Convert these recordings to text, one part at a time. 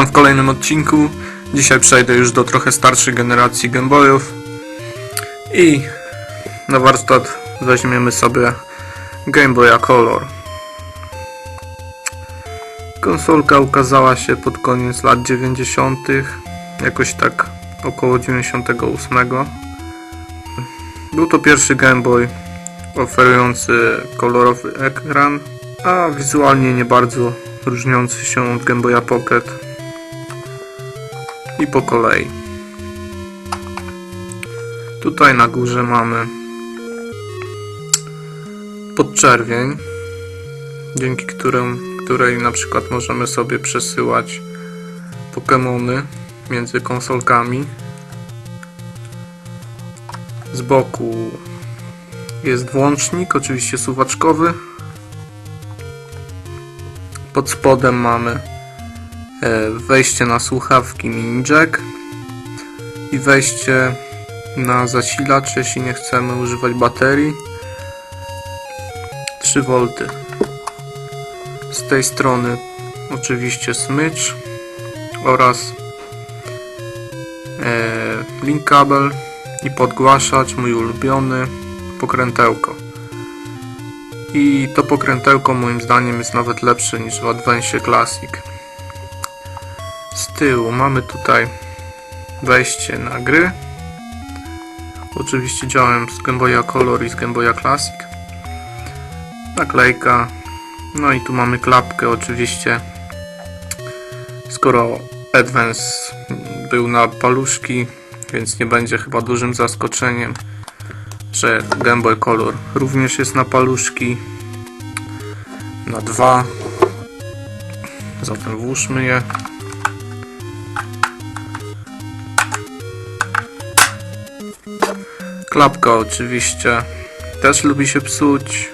Witam w kolejnym odcinku. Dzisiaj przejdę już do trochę starszej generacji Game Boyów i na warsztat weźmiemy sobie Game Boya Color. Konsolka ukazała się pod koniec lat 90. jakoś tak około 98. Był to pierwszy Game Boy oferujący kolorowy ekran, a wizualnie nie bardzo różniący się od Game Boya Pocket. I po kolei. Tutaj na górze mamy podczerwień, dzięki której na przykład możemy sobie przesyłać Pokemony między konsolkami. Z boku jest włącznik, oczywiście suwaczkowy. Pod spodem mamy wejście na słuchawki mini jack i wejście na zasilacz, jeśli nie chcemy używać baterii. 3V. Z tej strony oczywiście smycz oraz link kabel i podgłaszacz, mój ulubiony, pokrętełko. I to pokrętełko moim zdaniem jest nawet lepsze niż w Advance Classic. Z tyłu mamy tutaj wejście na gry. Oczywiście działałem z Game Boya Color i z Game Boya Classic. Naklejka. No i tu mamy klapkę oczywiście. Skoro Advance był na paluszki, więc nie będzie chyba dużym zaskoczeniem, że Game Boy Color również jest na paluszki. Na 2. Zatem włóżmy je. Klapka oczywiście też lubi się psuć.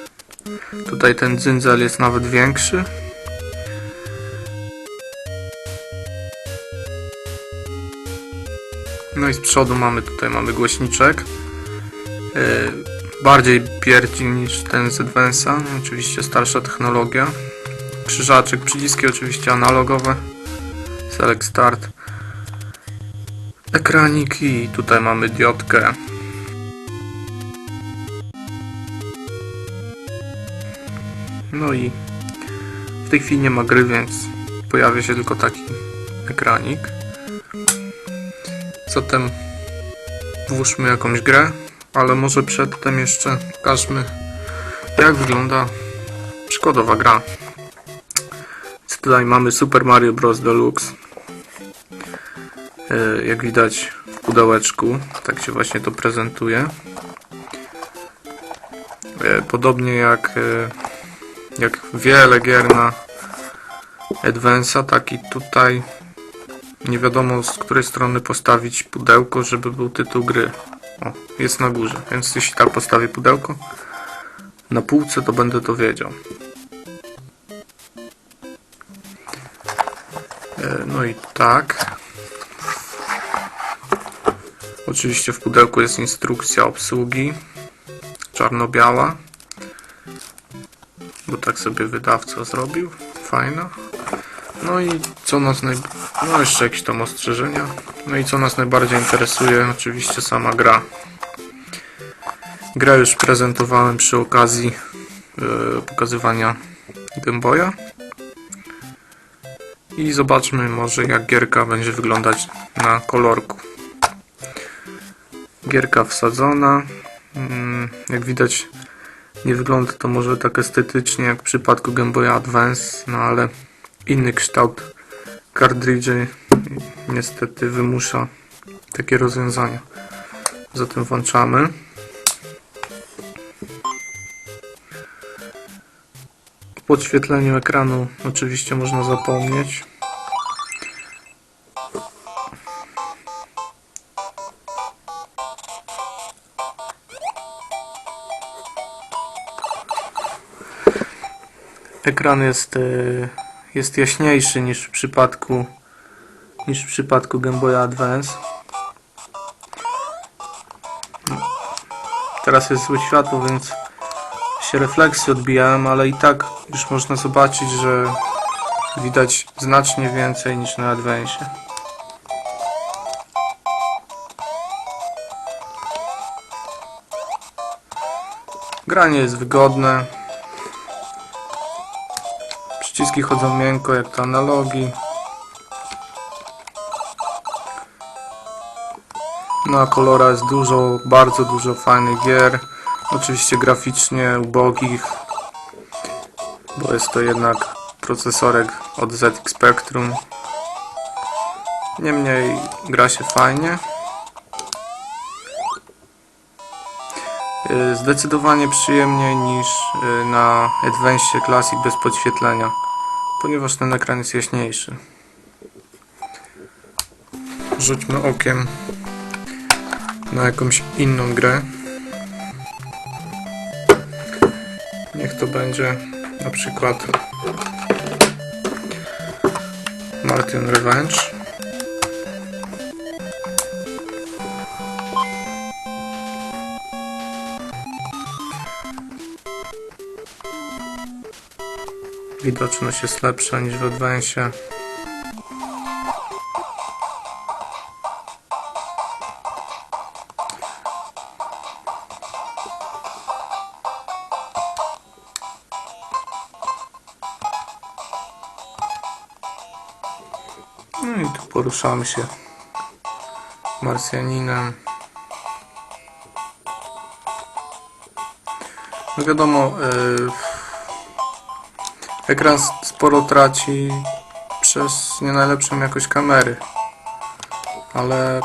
Tutaj ten cyndzel jest nawet większy. No i z przodu mamy głośniczek. Bardziej pierdzi niż ten z Advance'a. Oczywiście starsza technologia. Krzyżaczek, przyciski oczywiście analogowe. Select Start. Ekranik i tutaj mamy diodkę. No i w tej chwili nie ma gry, więc pojawia się tylko taki ekranik. Zatem włóżmy jakąś grę, ale może przedtem jeszcze pokażmy, jak wygląda przykładowa gra. Więc tutaj mamy Super Mario Bros. Deluxe. Jak widać w pudełeczku, tak się właśnie to prezentuje. Podobnie jak wiele gier na Advance'a, tak i tutaj nie wiadomo, z której strony postawić pudełko, żeby był tytuł gry. O, jest na górze, więc jeśli tak postawię pudełko na półce, to będę to wiedział. No i tak. Oczywiście w pudełku jest instrukcja obsługi, czarno-biała, bo tak sobie wydawca zrobił. Fajna. No i co nas no jeszcze jakieś tam ostrzeżenia. No i co nas najbardziej interesuje, oczywiście sama gra. Grę już prezentowałem przy okazji pokazywania Game Boya. I zobaczmy może, jak gierka będzie wyglądać na kolorku. Gierka wsadzona. Jak widać, nie wygląda to może tak estetycznie jak w przypadku Game Boya Advance, no ale inny kształt kartridży niestety wymusza takie rozwiązania. Zatem włączamy. O podświetleniu ekranu oczywiście można zapomnieć. Ekran jest jaśniejszy niż w przypadku Game Boya Advance. Teraz jest złe światło, więc się refleksje odbijałem, ale i tak już można zobaczyć, widać znacznie więcej niż na Advance. Granie jest wygodne. Przyciski chodzą miękko jak to analogi. Na Colora jest dużo, bardzo dużo fajnych gier. Oczywiście graficznie ubogich, bo jest to jednak procesorek od ZX Spectrum. Niemniej gra się fajnie. Zdecydowanie przyjemniej niż na Advance Classic bez podświetlenia, ponieważ ten ekran jest jaśniejszy. Rzućmy okiem na jakąś inną grę. Niech to będzie na przykład Martian Revenge. Widoczność jest lepsza niż w Advance. No i tu poruszamy się Marsjaninem. No wiadomo, ekran sporo traci przez nie najlepszą jakość kamery, ale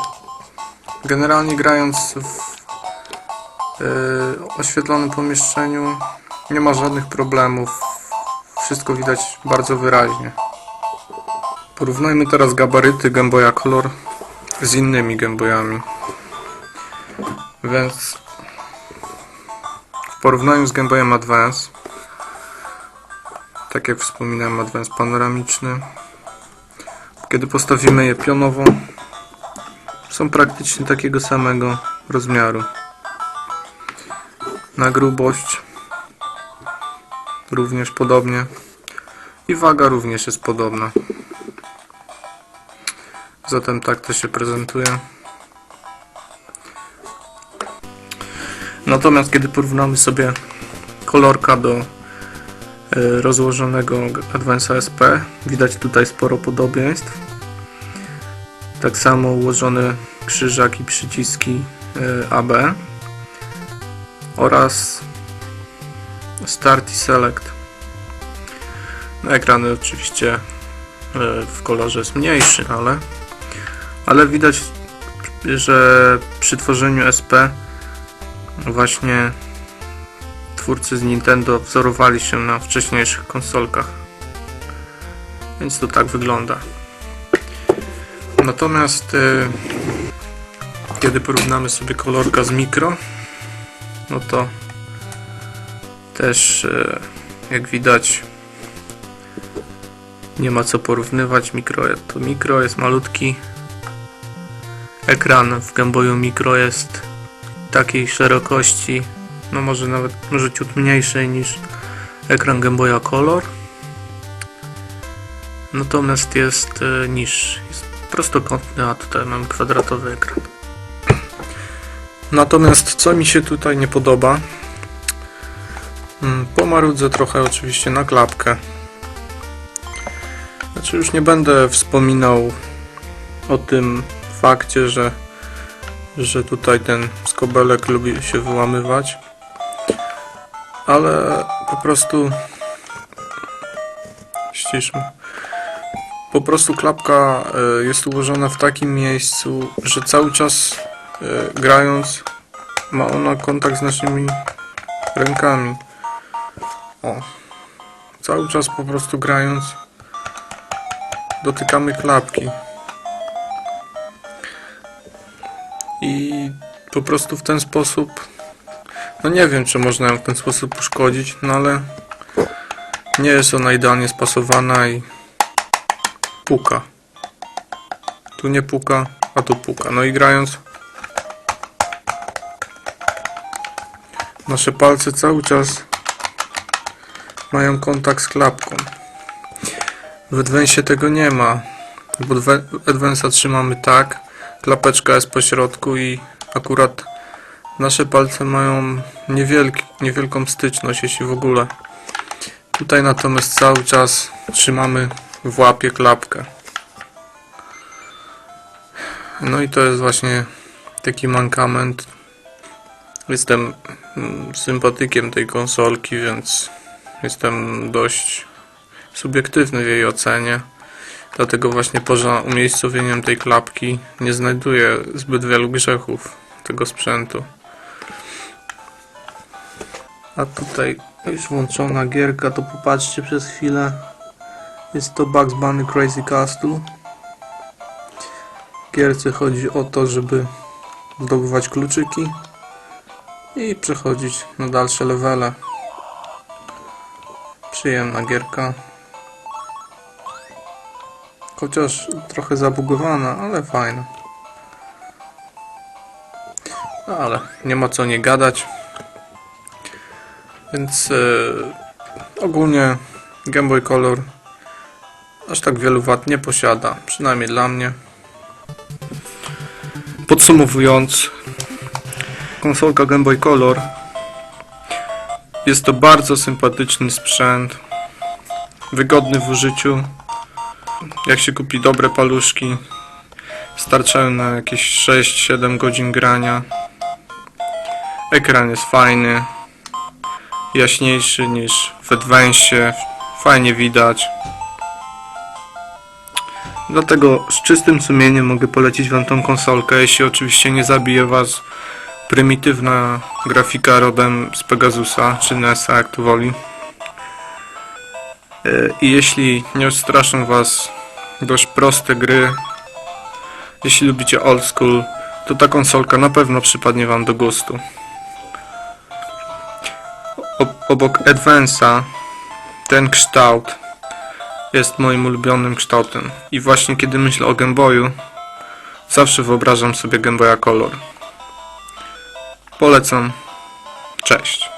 generalnie grając w oświetlonym pomieszczeniu nie ma żadnych problemów. Wszystko widać bardzo wyraźnie. Porównajmy teraz gabaryty Game Boya Color z innymi Game Boyami. Więc w porównaniu z Game Boyem Advance, tak jak wspominałem, Advance panoramiczny, kiedy postawimy je pionowo, są praktycznie takiego samego rozmiaru. Na grubość również podobnie i waga również jest podobna. Zatem tak to się prezentuje. Natomiast kiedy porównamy sobie kolorka do rozłożonego Advance SP, widać tutaj sporo podobieństw. Tak samo ułożone krzyżak i przyciski AB oraz Start i Select. Ekran oczywiście w kolorze jest mniejszy, ale widać, że przy tworzeniu SP właśnie twórcy z Nintendo wzorowali się na wcześniejszych konsolkach, więc to tak wygląda. Natomiast kiedy porównamy sobie kolorka z mikro, no to też jak widać nie ma co porównywać. Mikro jest malutki. Ekran w Game Boyu Micro jest takiej szerokości, no może ciut mniejszej niż ekran Game Boya Color. Natomiast jest niższy, jest prostokątny, a tutaj mamy kwadratowy ekran. Natomiast co mi się tutaj nie podoba, pomarudzę trochę oczywiście na klapkę. Znaczy już nie będę wspominał o tym fakcie, że tutaj ten skobelek lubi się wyłamywać, ale po prostu ściszmy. Po prostu klapka jest ułożona w takim miejscu, że cały czas grając ma ona kontakt z naszymi rękami. O, cały czas po prostu grając dotykamy klapki i po prostu w ten sposób, no nie wiem, czy można ją w ten sposób uszkodzić, no ale nie jest ona idealnie spasowana i puka. Tu nie puka, a tu puka. No i grając nasze palce cały czas mają kontakt z klapką. W Advance'ie tego nie ma, bo Advance'a trzymamy tak, klapeczka jest po środku i akurat nasze palce mają niewielką styczność, jeśli w ogóle. Tutaj natomiast cały czas trzymamy w łapie klapkę. No i to jest właśnie taki mankament. Jestem sympatykiem tej konsolki, więc jestem dość subiektywny w jej ocenie. Dlatego właśnie poza umiejscowieniem tej klapki nie znajduję zbyt wielu grzechów tego sprzętu. A tutaj jest włączona gierka, to popatrzcie przez chwilę. Jest to Bugs Bunny Crazy Castle. W gierce chodzi o to, żeby zdobywać kluczyki i przechodzić na dalsze levele. Przyjemna gierka. Chociaż trochę zabugowana, ale fajna. No ale nie ma co nie gadać. Więc ogólnie Game Boy Color aż tak wielu wad nie posiada, przynajmniej dla mnie. Podsumowując, konsolka Game Boy Color jest to bardzo sympatyczny sprzęt, wygodny w użyciu. Jak się kupi dobre paluszki, starczają na jakieś 6-7 godzin grania. Ekran jest fajny, jaśniejszy niż w Advance'ie, fajnie widać. Dlatego z czystym sumieniem mogę polecić wam tą konsolkę, jeśli oczywiście nie zabije was prymitywna grafika rodem z Pegasusa, czy NES-a, jak to woli. I jeśli nie straszą was dość proste gry, jeśli lubicie old school, to ta konsolka na pewno przypadnie wam do gustu. Obok Advance'a ten kształt jest moim ulubionym kształtem i właśnie kiedy myślę o Game Boyu, zawsze wyobrażam sobie Game Boya Color. Polecam. Cześć.